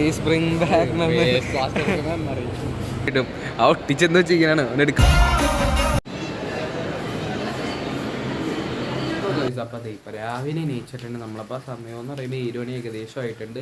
Please bring back കിട്ടും. ആ ഒട്ടിച്ചെന്ന് വെച്ചിരിക്കാനാണ് അവനെടുക്കുക. അപ്പോൾ അതെ ഇപ്പോൾ രാവിലെ എണീച്ചിട്ടുണ്ട്. നമ്മളപ്പോൾ സമയം എന്ന് പറയുമ്പോൾ 7 മണി ഏകദേശം ആയിട്ടുണ്ട്.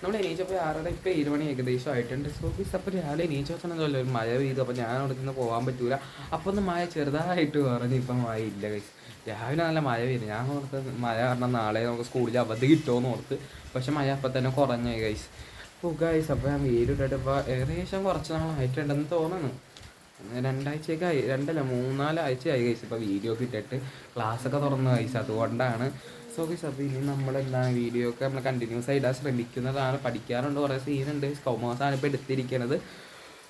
നമ്മൾ എണീച്ചപ്പോൾ 6:30 ഇപ്പോൾ 7 മണി ഏകദേശം ആയിട്ടുണ്ട്. സോ ഗൈസ് അപ്പോൾ രാവിലെ എണീച്ച വെച്ചാൽ ഒരു മഴ പെയ്തു. അപ്പോൾ ഞാൻ അവിടെ നിന്ന് പോകാൻ പറ്റൂല. അപ്പോൾ ഒന്ന് മഴ ചെറുതായിട്ട് പറഞ്ഞു. ഇപ്പം മഴ ഇല്ല ഗൈസ്. രാവിലെ നല്ല മഴ പെയ്തു. ഞാൻ ഓർത്ത് മഴ കാരണം നാളെ നമുക്ക് സ്കൂളിൽ അവധി കിട്ടുമെന്ന് ഓർത്ത്. പക്ഷെ മഴ അപ്പം തന്നെ കുറഞ്ഞു ഗൈസ്. അപ്പോൾ ഗൈസ് അപ്പോൾ ഞാൻ വീഡിയോയിട്ടിട്ട് ഇപ്പോൾ ഏകദേശം കുറച്ച് നാളായിട്ടുണ്ടെന്ന് തോന്നുന്നു. 2 ആഴ്ചയൊക്കെയായി, 2-3-4 ആഴ്ചയായി ഗൈസ് ഇപ്പോൾ വീഡിയോ ഒക്കെ ഇട്ടിട്ട്. ക്ലാസ്സൊക്കെ തുറന്നു ഗൈസ്, അതുകൊണ്ടാണ്. സോ ഗൈസ് അപ്പോൾ ഇനി നമ്മളെന്താണ് വീഡിയോ ഒക്കെ നമ്മൾ കണ്ടിന്യൂസ് ആയിട്ട് ശ്രമിക്കുന്നതാണ്. പഠിക്കാറുണ്ട്, കുറേ സീനുണ്ട്. കൊമേഴ്സാണ് ഇപ്പോൾ എടുത്തിരിക്കുന്നത്.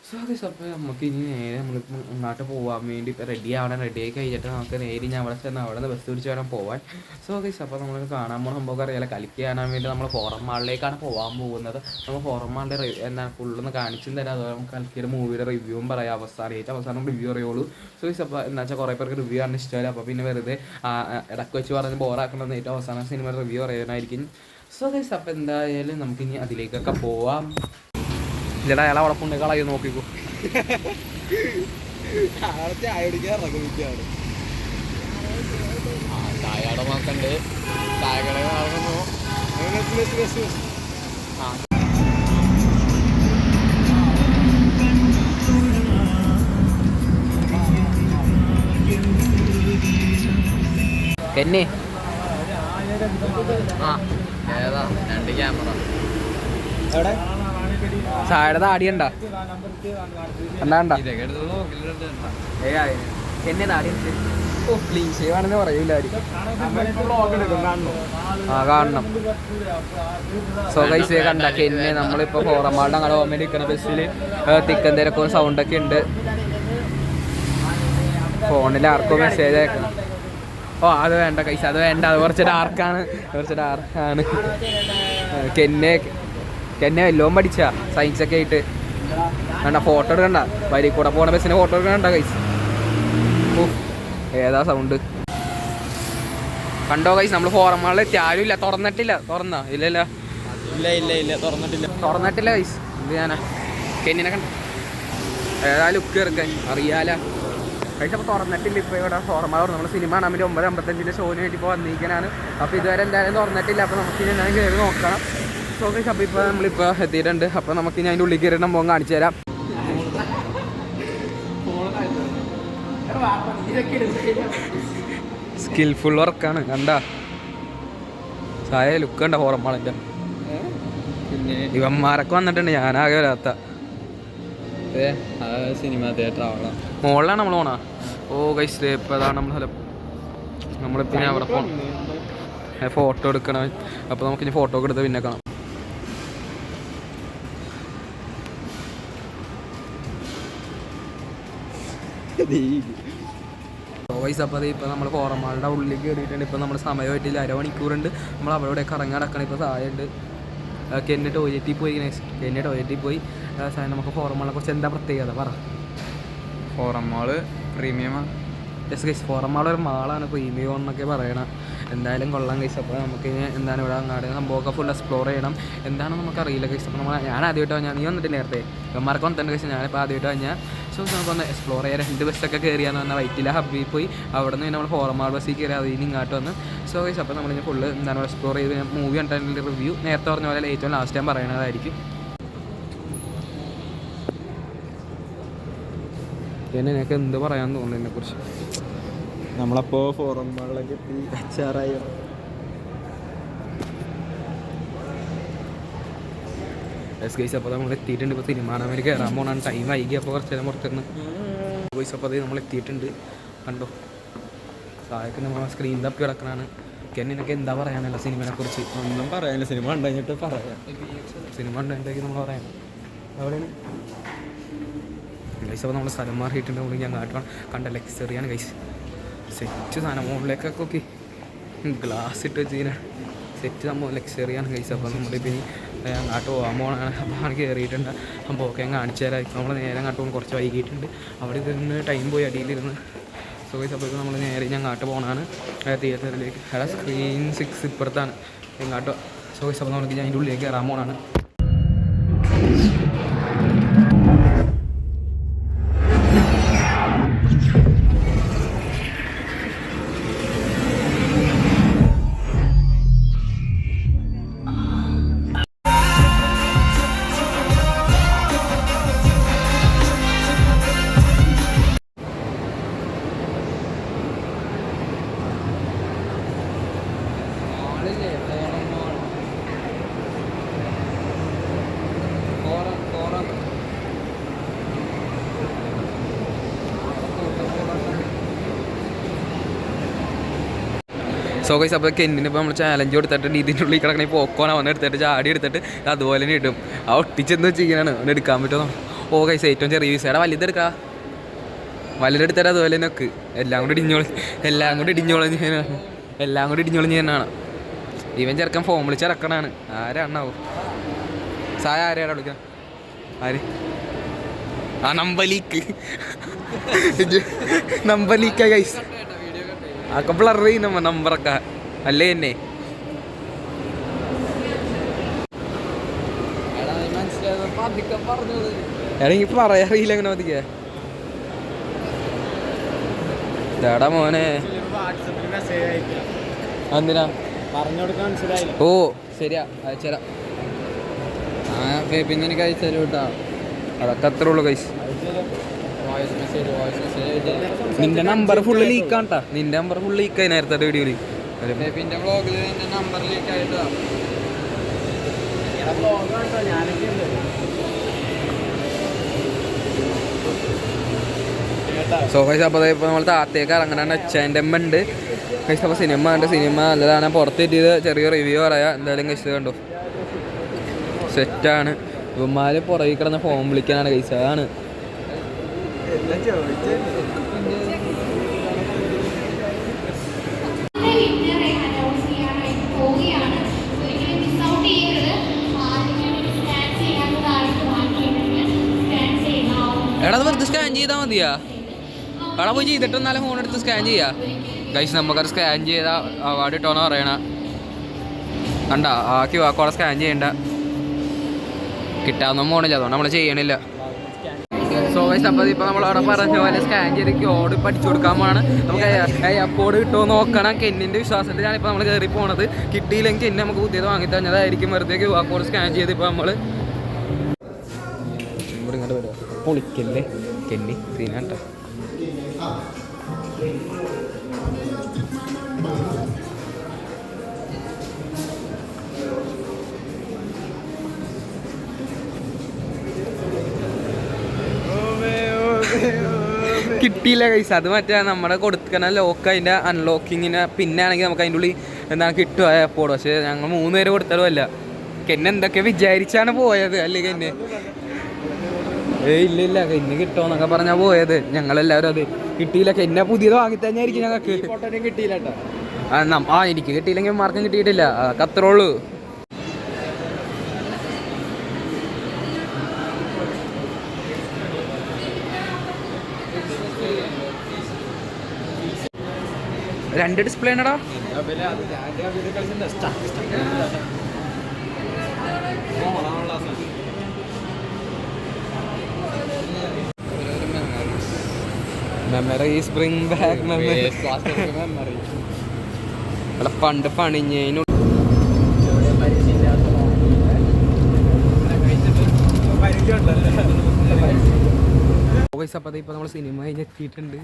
സോ ഗൈസ് അപ്പോൾ നമുക്ക് ഇനി നേരെ നമ്മളിപ്പോൾ അങ്ങോട്ട് പോകാൻ വേണ്ടി ഇപ്പോൾ റെഡി ആയി കഴിഞ്ഞിട്ട് നമുക്ക് നേരെ ഞാൻ അവിടെ ചെന്ന് അവിടെ നിന്ന് ബസ് പിടിച്ച് വേണം പോകാൻ. സോ ഗൈസ് അപ്പോൾ നമ്മൾ കാണാൻ പോകുന്ന സംഭവം അറിയാലോ, കളിക്ക് കാണാൻ വേണ്ടി നമ്മൾ ഫോറം മാളിലേക്കാണ് പോകാൻ പോകുന്നത്. നമ്മൾ ഫോറം മാളിൻ്റെ എന്താണ് ഫുള്ളൊന്ന് കാണിച്ചും തരാം. അതുപോലെ നമുക്ക് കളിക്കിയുടെ മൂവിയുടെ റിവ്യൂവും പറയാം. അവസാനം റിവ്യൂ അറിയുള്ളൂ. സോ ഗൈസ് അപ്പോൾ എന്താ വെച്ചാൽ കുറേ പേർക്ക് റിവ്യൂ ആണ് ഇഷ്ടമല്ല. അപ്പോൾ പിന്നെ വെറുതെ ഇടയ്ക്ക് വെച്ച് പറഞ്ഞ് ബോറാക്കണമെന്ന് ഏറ്റവും അവസാനം സിനിമ റിവ്യൂ പറയാനായിരിക്കും. സോ ഗൈസ് അപ്പോൾ എന്തായാലും നമുക്കിനി അതിലേക്കൊക്കെ പോവാം. ചേട്ടാ അയാളെ അവിടെ കൊണ്ട് കളയോ നോക്കിക്കോ. ചായ കുടിക്കാൻ ഇറങ്ങിയാണ്. ചായയുടെ നോക്കണ്ട്. ചായക്കട കെന്നെ ഏതാ 2 ക്യാമറ എവിടെ ചായയുടെ താടിയുണ്ട എന്താണ്ട എന്നെ താടി ക്ലീശേവാണെന്ന് പറയൂല. ആ കാണണം. സോ ഗൈസ് കണ്ട കെന്നെ നമ്മളിപ്പോൾ ഫോറമാളുടെ അങ്ങനെ ഓർമ്മ ഇരിക്കുന്ന ബസ്സിൽ തിക്കൻ തിരക്കും സൗണ്ടൊക്കെ ഉണ്ട്. ഫോണിൽ ആർക്കോ മെസ്സേജ് അയക്കണം. ഓ അത് വേണ്ട കൈസ്, അത് വേണ്ട. അത് കുറച്ച് ഡാർക്കാണ്. കെന്നെ വല്ലോം പഠിച്ച സയൻസൊക്കെ ആയിട്ട് കണ്ട. ഫോട്ടോ എടുക്കണ്ട, വരി കൂടെ പോണ ബസ്സിന് ഫോട്ടോ എടുക്കണ്ട കൈസ്. ഓ ഏതാ സൗണ്ട് കണ്ടോ കൈസ്. നമ്മൾ ഫോറം മാളിൽ എത്തിയാലും ഇല്ല. തുറന്നിട്ടില്ല. തുറന്നാ ഇല്ലല്ലോ. ഇല്ല തുറന്നിട്ടില്ല കൈസ്. എന്ത് ഞാനാ കെന്നിനെ കണ്ട ഏതാ ലുക്ക് ഇറക്കാൻ അറിയാല കൈസ്. അപ്പോൾ തുറന്നിട്ടില്ല. ഇപ്പോൾ ഇവിടെ ഫോറം മാൾ നമ്മൾ സിനിമ കാണാൻ വേണ്ടി 9:55 ഷോന് വേണ്ടി ഇപ്പോൾ വന്നിരിക്കാനാണ്. അപ്പോൾ ഇതുവരെ എന്തായാലും തുറന്നിട്ടില്ല. അപ്പോൾ നമുക്ക് ഇനി എന്തായാലും കയറി നോക്കണം. സോ ഗൈസ് അപ്പോൾ ഇപ്പോൾ നമ്മളിപ്പോൾ എത്തിയിട്ടുണ്ട്. അപ്പോൾ നമുക്ക് ഇനി അതിൻ്റെ ഉള്ളിൽ കയറി നമ്മൾ കാണിച്ചു തരാം. സ്കിൽഫുൾ വർക്കാണ് കണ്ട. ചായ ലുക്ക് കണ്ട ഫോറം മാളിൻ്റെ. പിന്നെ ഇവന്മാരൊക്കെ വന്നിട്ടുണ്ട്, ഞാനാകെ വരാത്ത. സിനിമ തിയേറ്റർ ആവണം. മുകളിലാണ് നമ്മൾ പോണ. ഓ ഗൈസ് ഇപ്പോൾ അതാണ് നമ്മൾ സ്ഥലം. നമ്മളിപ്പോൾ അവിടെ പോകണം, ഫോട്ടോ എടുക്കണം. അപ്പോൾ നമുക്കിനി ഫോട്ടോ ഒക്കെ എടുത്ത് പിന്നെ കാണാം. വോയിസ് അപ്പോൾ ഇപ്പോൾ നമ്മൾ ഫോറം മാളിൻ്റെ ഉള്ളിൽ കയറിയിട്ടുണ്ട്. ഇപ്പോൾ നമ്മൾ സമയമായിട്ടില്ല, 1 മണിക്കൂറുണ്ട്. നമ്മൾ അവിടെ കറങ്ങി നടക്കണം. ഇപ്പോൾ സായുണ്ട്. കെന്നെ ടോയ്ലറ്റിൽ പോയി. സാധനം നമുക്ക് ഫോറം മാളിനെ കുറിച്ച് എന്താ പ്രത്യേകത പറ. ഫോറം മാള് പ്രീമിയമാണ്. യെസ് ഗൈസ്, ഫോറം മാൾ ഒരു മാളാണ്, പ്രീമിയം എന്നൊക്കെ പറയണം. എന്തായാലും കൊള്ളാം ഗൈസ്. അപ്പോൾ നമുക്ക് എന്താണ് ഇവിടെ അങ്ങാട് സംഭവമൊക്കെ ഫുൾ എക്സ്പ്ലോർ ചെയ്യണം. എന്താണെന്ന് നമുക്കറിയില്ല ഗൈസ്. അപ്പോൾ ഞാൻ ആദ്യമായിട്ട് നീ വന്നിട്ട് നേരത്തെ ഇവന്മാർക്ക് വന്നിട്ടുണ്ട് ഗൈസ്. ഞാനിപ്പോൾ ആദ്യമായിട്ട് കഴിഞ്ഞാൽ സോ നമുക്കൊന്ന് എക്സ്പ്ലോർ ചെയ്യാൻ 2 ബസ്സൊക്കെ കയറിയാന്ന് പറഞ്ഞാൽ വൈറ്റില ഹബ്ബിൽ പോയി. അവിടെ നിന്ന് നമ്മൾ ഫോറം മാൾ ബസ്സിൽ കയറി അതിൽ നിന്ന് ഇങ്ങോട്ട് വന്ന്. സോ ഗൈസ് അപ്പോൾ നമ്മളിങ്ങനെ ഫുള്ള് എന്താണ് എക്സ്പ്ലോർ ചെയ്ത് മൂവി കണ്ടതിൻ്റെ റിവ്യൂ നേരത്തെ പറഞ്ഞ പോലെ ഏറ്റവും ലാസ്റ്റ് ടൈം പറയണതായിരിക്കും. പിന്നെ എനിക്ക് എന്ത് പറയാൻ തോന്നുന്നു ഇതിനെക്കുറിച്ച്. നമ്മളപ്പോൾ ഫോറം മാളിലേക്ക് എത്തി അച്ചാറായി. എസ് ഗൈസ് അപ്പോൾ നമ്മൾ എത്തിയിട്ടുണ്ട്. ഇപ്പോൾ സിനിമ കാണാൻ വേണ്ടി കയറാൻ പോകണം. ടൈം വൈകി. അപ്പോൾ കുറച്ച് നേരം പുറത്തുനിന്ന് ഗൈസ് അപ്പോൾ അത് നമ്മൾ എത്തിയിട്ടുണ്ട്. കണ്ടോ സായൊക്കെ നമ്മൾ സ്ക്രീൻ തപ്പി കിടക്കണതാണ്. എനിക്ക് എന്താ പറയാനല്ല സിനിമയെ കുറിച്ച്? ഒന്നും പറയാനില്ല. സിനിമ കണ്ടു കഴിഞ്ഞിട്ട് പറയാം. സിനിമ കണ്ടതിൻ്റെക്ക് നമ്മൾ പറയാം. എവിടെയാണ് ഗൈസ്? അപ്പോൾ നമ്മൾ സ്ഥലം മാറിയിട്ടുണ്ട്. നമ്മൾ ഞാൻ കാട്ടുവാണ്. കണ്ട ലക്സറിയാണ് ഗൈസ്. സെറ്റ് സാധനം മുകളിലേക്കൊക്കെ ഓക്കെ ഗ്ലാസ് ഇട്ട് വെച്ച് സെറ്റ് സംഭവം ലക്സറിയാണ് ഗൈസ്. അപ്പോൾ നമ്മളിപ്പോൾ ഇനി അങ്ങോട്ട് പോകാൻ പോകണമാണ്. അപ്പോൾ കയറിയിട്ടുണ്ട്. അപ്പോൾ ഓക്കെ ഞാൻ കാണിച്ചു തരാം. ഇപ്പോൾ നമ്മൾ നേരെ അങ്ങോട്ട് പോകുമ്പോൾ കുറച്ച് വൈകിട്ടുണ്ട്. അവിടെ ഇരുന്ന് ടൈം പോയി അടിയിലിരുന്ന്. സോ ഗൈസ് അപ്പോൾ നമ്മൾ നേരെ ഞാൻ അങ്ങോട്ട് പോകണമാണ് തിയേറ്ററിലേക്ക്. അവിടെ സ്ക്രീൻ 6 ഇപ്പുറത്താണ് ഇങ്ങോട്ട്. സോ ഗൈസ് അപ്പോൾ നമുക്ക് ഞാൻ അതിൻ്റെ ഉള്ളിലേക്ക് കയറാൻ പോകണമാണ്. സോ ഗൈസ് അപ്പോൾ കെന്നിന് ഇപ്പോൾ നമ്മൾ ചാലഞ്ച് കൊടുത്തിട്ട് ഇതിൻ്റെ ഉള്ളിൽ കിടക്കണ പോക്കോണ അവനെ എടുത്തിട്ട് ചാടി എടുത്തിട്ട് അതുപോലെ തന്നെ ഇടും. ആ ഒട്ടിച്ചെന്ന് വെച്ചിരിക്കാനാണ് അവനെ എടുക്കാൻ പറ്റുമോ. ഓ ഗൈസ് ഏറ്റവും ചെറിയ വിസയുടെ വലുതെടുക്കാം, വലുതെടുത്തിട്ട് അതുപോലെ തന്നെ വെക്ക്. എല്ലാം കൂടി ഇടിഞ്ഞോളഞ്ഞ് തന്നെയാണ് ഇവൻ ചെറുക്കൻ ഫോം വിളിച്ചിറക്കണാണ്. ആരാണാവോ സായ ആരെയാണ് വിളിക്കാൻ? ആര്? ആ നമ്പലീക്ക് ഗൈസ് ഒക്കെ ബ്ലർ ചെയ്യുന്ന നമ്പറൊക്കെ അല്ലേ എന്നെ. എനിക്ക് പറയാറിയില്ല എങ്ങനെ മതിക്കാ ഇതാടാ മോനെ. എന്തിനാ ഓ ശരിയാ അയച്ചരാ. പിന്നെ എനിക്ക് അയച്ചു കേട്ടാ. അതൊക്കെ അത്രേ ഉള്ളു കൈസ്. നിന്റെ നമ്പർ ഫുള്ള് ലീക്കാണ്ടാ. നിന്റെ നമ്പർ ഫുള്ള് ലീക്കായി നേരത്തെ വീഡിയോയില്. പിന്നെ വ്ളോഗിൽ നമ്പർ ലീക്ക് ആയിട്ടാ. സോ കൈസ് അപ്പോൾ ഇപ്പോൾ നമ്മൾ താത്തേക്ക് ഇറങ്ങാൻ അച്ഛൻ്റെ അമ്മ ഉണ്ട് കൈസ്. അപ്പോൾ സിനിമ ഉണ്ട്, സിനിമ നല്ലതാണ്. പുറത്ത് കിട്ടിയത് ചെറിയ റിവ്യൂ പറയാം. എന്തായാലും കൈസ് കണ്ടോ സെറ്റാണ്. ഇവന്മാര് പുറകെ കിടന്ന് ഫോൺ വിളിക്കാനാണ് കൈസ്. അതാണ് എടാ അത് വെറുതെ സ്കാൻ ചെയ്താൽ മതിയാ. അവിടെ പോയി ചെയ്തിട്ട് എന്നാലും ഫോൺ എടുത്ത് സ്കാൻ ചെയ്യാം ഗൈസ്. നമുക്കത് സ്കാൻ ചെയ്താൽ അവാർഡ് കിട്ടുമെന്ന് പറയണ കണ്ട. ആ QR കോഡ് സ്കാൻ ചെയ്യണ്ട, കിട്ടാവുന്ന ഫോണില്ല, അതുകൊണ്ട് നമ്മൾ ചെയ്യണില്ല. സോ ഗൈസ് അപ്പോൾ ഇപ്പോൾ നമ്മളവിടെ പറഞ്ഞ പോലെ സ്കാൻ ചെയ്ത് കോഡ് പഠിച്ചു കൊടുക്കാൻ പോകണം. നമുക്ക് കോഡ് കിട്ടുമോ നോക്കണം. കെന്നിൻ്റെ വിശ്വാസത്തിൽ ഞാനിപ്പോൾ നമ്മൾ കയറി പോണത്. കിട്ടിയില്ലെങ്കിൽ കെന്നി നമുക്ക് പുതിയത് വാങ്ങി തന്നതായിരിക്കും. വെറുതെ QR കോഡ് സ്കാൻ ചെയ്ത് ഇപ്പോൾ നമ്മൾ ഇങ്ങോട്ട് വരിക. പൊളിക്കല്ലേ കെന്നി സീനാട്ടോ. കിട്ടിയില്ല കൈസ്. അത് മറ്റേ നമ്മുടെ കൊടുക്കുന്ന ലോക്ക് അതിൻ്റെ അൺലോക്കിങ്ങിന് പിന്നെ ആണെങ്കിൽ നമുക്ക് അതിൻ്റെ ഉള്ളിൽ എന്താണ് കിട്ടുക എപ്പോഴും. പക്ഷേ ഞങ്ങൾ 3 പേര് കൊടുത്തതുമല്ല. കെന്നെ എന്തൊക്കെ വിചാരിച്ചാണ് പോയത് അല്ലേ കെന്നെ? ഇല്ല കെന്നെ കിട്ടുമെന്നൊക്കെ പറഞ്ഞാൽ പോയത്. ഞങ്ങളെല്ലാവരും അത് കിട്ടിയില്ല. കെന്നെ പുതിയത് വാങ്ങി തന്നെയായിരിക്കും ഞങ്ങൾക്ക്. കിട്ടിയില്ല കേട്ടോ. എനിക്ക് കിട്ടിയില്ലെങ്കിൽ മാർക്കും കിട്ടിയിട്ടില്ല. അതൊക്കെ അത്രേ ഉള്ളൂ. രണ്ട് ഡിസ്പ്ലേ ആണടാ. Memories bring back memories. അവിടെ പണ്ട് പണിഞ്ഞതിനു ഗൈസ്. അപ്പോൾ ഇപ്പോൾ നമ്മൾ സിനിമ കഴിഞ്ഞ് എത്തിയിട്ടുണ്ട്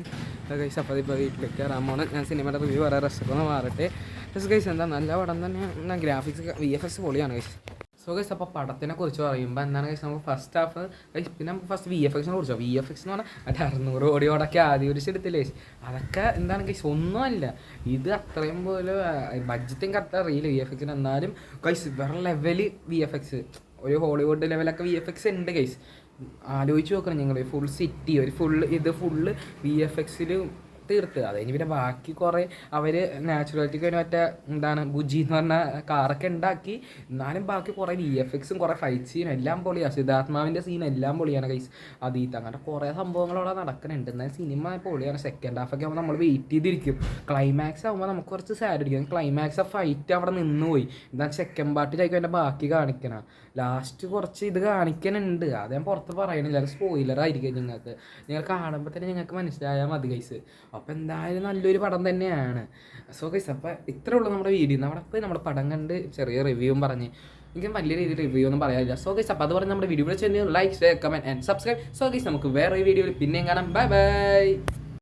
ഗൈസ്. അപ്പോൾ ഇപ്പോൾ വീട്ടിലേക്ക് കയറാൻ ഞാൻ സിനിമയുടെ റിവ്യൂ പറയാം. റെസ്റ്റൊക്കെ മാറട്ടെ ഗൈസ്. എന്താ നല്ല പടം തന്നെ. ഗ്രാഫിക്സ് VFX പൊളിയാണ് ഗൈസ്. സോ ഗൈസ് അപ്പോൾ പടത്തിനെ കുറിച്ച് പറയുമ്പോൾ എന്താണ് ഗൈസ്, നമുക്ക് ഫസ്റ്റ് ഹാഫ് ഗൈസ് പിന്നെ നമുക്ക് ഫസ്റ്റ് VFXനെ കുറിച്ചോ. VFX എന്ന് പറഞ്ഞാൽ മറ്റേ 600 കോടിയോടൊക്കെ ആദ്യവരിച്ചെടുത്തില്ലേ. അതൊക്കെ എന്താണ് ഗൈസ് ഒന്നുമല്ല. ഇത് അത്രയും പോലെ ബഡ്ജറ്റും കറക്റ്റ് അറിയില്ല VFXന്. എന്നാലും ഗൈസ് വേറെ ലെവല് VFX, ഒരു ഹോളിവുഡ് ലെവലൊക്കെ VFX ഉണ്ട് ഗൈസ്. ആലോചിച്ച് നോക്കണം നിങ്ങൾ. ഫുൾ സിറ്റി ഒരു ഫുള്ള് VFXൽ തീർത്ത്. അത് കഴിഞ്ഞ് പിന്നെ ബാക്കി കുറേ അവർ നാച്ചുറാലിറ്റിക്ക് വേണ്ടി മറ്റേ എന്താണ് ബുജി എന്ന് പറഞ്ഞ കാറൊക്കെ ഉണ്ടാക്കി. എന്നാലും ബാക്കി കുറേ VFXും കുറേ ഫൈറ്റ് സീനും എല്ലാം പൊളിയാണ്. സിദ്ധാത്മാവിൻ്റെ സീൻ എല്ലാം പൊളിയാണ് ഗൈസ്. അതീത്ത് അങ്ങനെ കുറേ സംഭവങ്ങളവിടെ നടക്കുന്നുണ്ട്. എന്നാലും സിനിമ പൊളിയാണ്. സെക്കൻഡ് ഹാഫൊക്കെ ആകുമ്പോൾ നമ്മൾ വെയിറ്റ് ചെയ്തിരിക്കും. ക്ലൈമാക്സ് ആകുമ്പോൾ നമുക്ക് കുറച്ച് സാഡ് അടിക്കും. ക്ലൈമാക്സ് ആ ഫൈറ്റ് അവിടെ നിന്ന് പോയി. എന്നാൽ സെക്കൻഡ് പാർട്ടിലായിരിക്കും എൻ്റെ ബാക്കി കാണിക്കണം. ലാസ്റ്റ് കുറച്ച് ഇത് കാണിക്കാനുണ്ട്. അത് ഞാൻ പുറത്ത് പറയണില്ല, സ്പോയിലറായിരിക്കും നിങ്ങൾക്ക്. നിങ്ങൾ കാണുമ്പോൾ തന്നെ നിങ്ങൾക്ക് മനസ്സിലായാൽ മതി ഗൈസ്. അപ്പോൾ എന്തായാലും നല്ലൊരു പടം തന്നെയാണ്. സോ ഗൈസ് അപ്പോൾ ഇത്രേ ഉള്ളൂ നമ്മുടെ വീഡിയോ. നമ്മുടെ പടം കണ്ട് ചെറിയ റിവ്യൂവും പറഞ്ഞ് എനിക്ക് വലിയ രീതിയിൽ റിവ്യൂ ഒന്നും പറയാനില്ല. സോ ഗൈസ് അപ്പോൾ അത് പറഞ്ഞ് നമ്മുടെ വീഡിയോ ചെയ്യുന്നത് like, share, comment and subscribe. So guys നമുക്ക് വേറെ വീഡിയോയിൽ പിന്നെയും കാണാം. Bye bye.